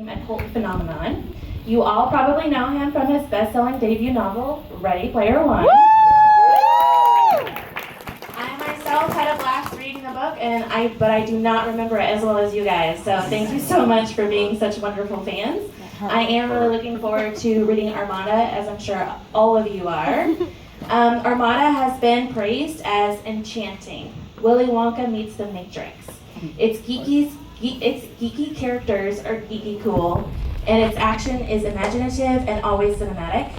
A cult phenomenon. You all probably know him from his best-selling debut novel, Ready Player One. I myself had a blast reading the book, but I do not remember it as well as you guys. So thank you so much for being such wonderful fans. I am really looking forward to reading Armada, as I'm sure all of you are. Armada has been praised as enchanting. Willy Wonka meets the Matrix. Its geeky characters are geeky cool, and its action is imaginative and always cinematic.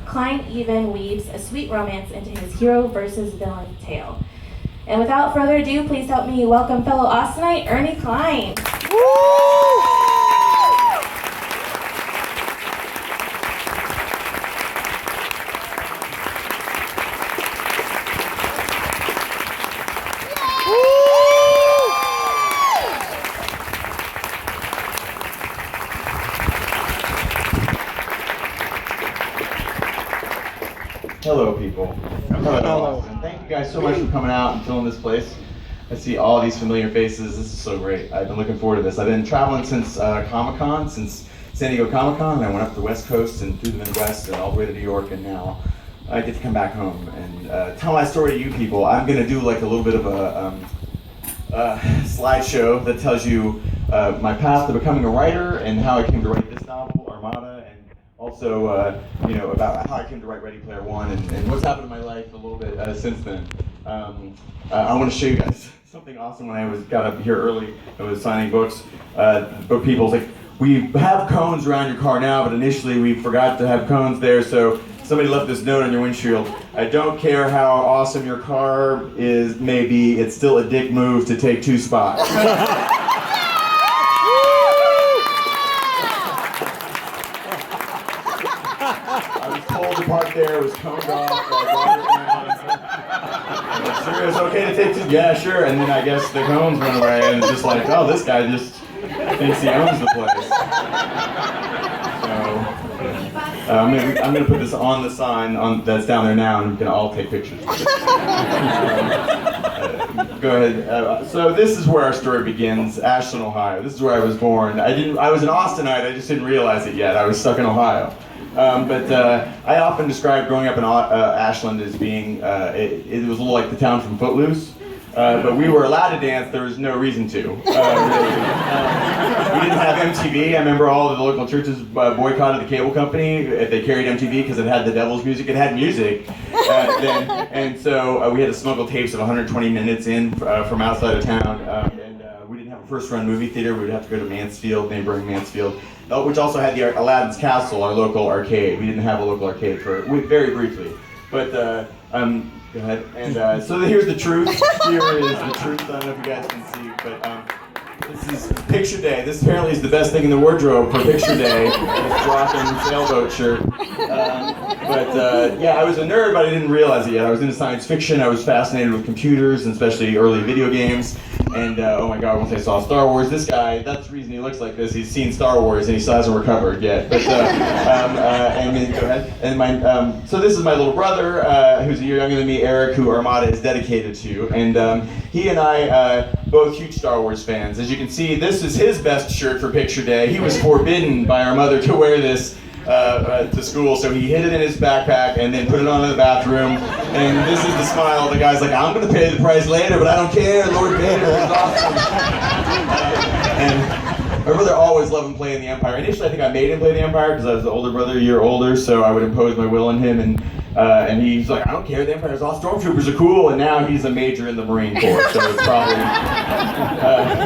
Cline even weaves a sweet romance into his hero versus villain tale. And without further ado, please help me welcome fellow Austinite, Ernie Cline. Hello, people. Hello. Thank you guys so much for coming out and filling this place. I see all these familiar faces. This is so great. I've been looking forward to this. I've been traveling since Comic-Con, since San Diego Comic-Con, and I went up the West Coast and through the Midwest and all the way to New York, and now I get to come back home and tell my story to you people. I'm going to do like a little bit of a slideshow that tells you my path to becoming a writer and how I came to write this novel, Armada, and also, about how I came to write Ready Player One and what's happened in my life a little bit since then. I want to show you guys something awesome. When I got up here early, I was signing books. BookPeople's like, we have cones around your car now, but initially we forgot to have cones there, so somebody left this note on your windshield. I don't care how awesome your car may be, it's still a dick move to take 2 spots. The park there was coned off, sure, it's okay to take 2, yeah, sure, and then I guess the cones went away, and it's just like, oh, this guy just thinks he owns the place. So, I'm gonna put this on the sign that's down there now, and we can all take pictures. Go ahead. So this is where our story begins, Ashland, Ohio. This is where I was born. I was an Austinite, I just didn't realize it yet. I was stuck in Ohio. But I often describe growing up in Ashland as being, it was a little like the town from Footloose, but we were allowed to dance, there was no reason to. Really. We didn't have MTV. I remember all of the local churches boycotted the cable company if they carried MTV because it had the devil's music. It had music then, and so we had to smuggle tapes of 120 minutes in from outside of town. We didn't have a first-run movie theater. We would have to go to Mansfield, neighboring Mansfield, which also had the Aladdin's Castle, our local arcade. We didn't have a local arcade very briefly. But, go ahead. And so here's the truth. Here is the truth. I don't know if you guys can see, but this is Picture Day. This apparently is the best thing in the wardrobe for Picture Day. This drop-in sailboat shirt. Yeah, I was a nerd, but I didn't realize it yet. I was into science fiction. I was fascinated with computers, and especially early video games. And oh my God, once I saw Star Wars, this guy, that's the reason he looks like this. He's seen Star Wars and he still hasn't recovered yet. But, and then, go ahead. And so this is my little brother, who's a year younger than me, Eric, who Armada is dedicated to. And he and I, both huge Star Wars fans. As you can see, this is his best shirt for Picture Day. He was forbidden by our mother to wear this to school, so he hid it in his backpack and then put it on in the bathroom. And this is the smile. The guy's like, I'm going to pay the price later, but I don't care. Lord Vader is awesome. And my brother always loved him playing the Empire. Initially, I think I made him play the Empire because I was the older brother, a year older, so I would impose my will on him. And he's like, I don't care, the Empire's all stormtroopers are cool, and now he's a major in the Marine Corps, so it's probably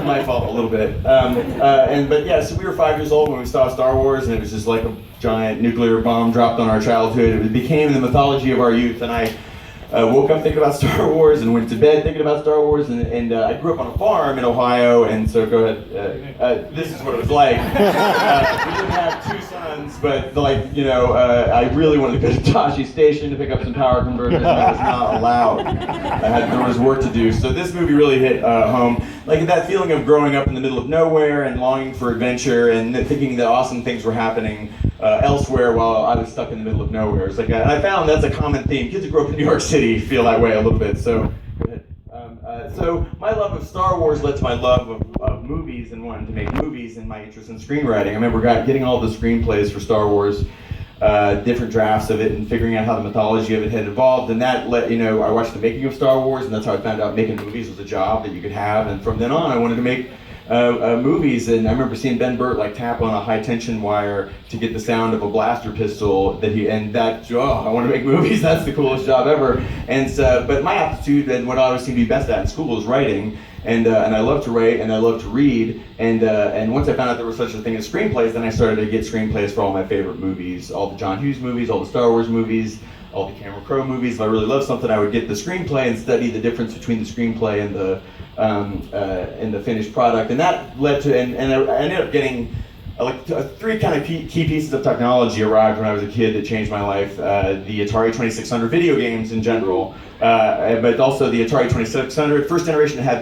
my fault a little bit. But yeah, so we were 5 years old when we saw Star Wars, and it was just like a giant nuclear bomb dropped on our childhood. It became the mythology of our youth, and I woke up thinking about Star Wars and went to bed thinking about Star Wars, and I grew up on a farm in Ohio, and so go ahead, this is what it was like. We didn't have 2 sons, but I really wanted to go to Tashi Station to pick up some power converters, and I was not allowed. There was work to do, so this movie really hit home. Like that feeling of growing up in the middle of nowhere and longing for adventure and thinking that awesome things were happening elsewhere while I was stuck in the middle of nowhere. It's like, and I found that's a common theme. Kids who grew up in New York City feel that way a little bit. So, go ahead. So my love of Star Wars led to my love of movies movies and wanting to make movies and my interest in screenwriting. I remember getting all the screenplays for Star Wars, different drafts of it, and figuring out how the mythology of it had evolved. And that let I watched the making of Star Wars, and that's how I found out making movies was a job that you could have. And from then on, I wanted to make movies. And I remember seeing Ben Burt tap on a high tension wire to get the sound of a blaster pistol. I want to make movies. That's the coolest job ever. And so, but my aptitude and what I always seemed to be best at in school was writing. And I love to write and I love to read. And once I found out there was such a thing as screenplays, then I started to get screenplays for all my favorite movies, all the John Hughes movies, all the Star Wars movies, all the Cameron Crowe movies. If I really loved something, I would get the screenplay and study the difference between the screenplay and the finished product. And that led to, and I ended up getting three kind of key pieces of technology arrived when I was a kid that changed my life. The Atari 2600 video games in general, but also the Atari 2600, first generation to have video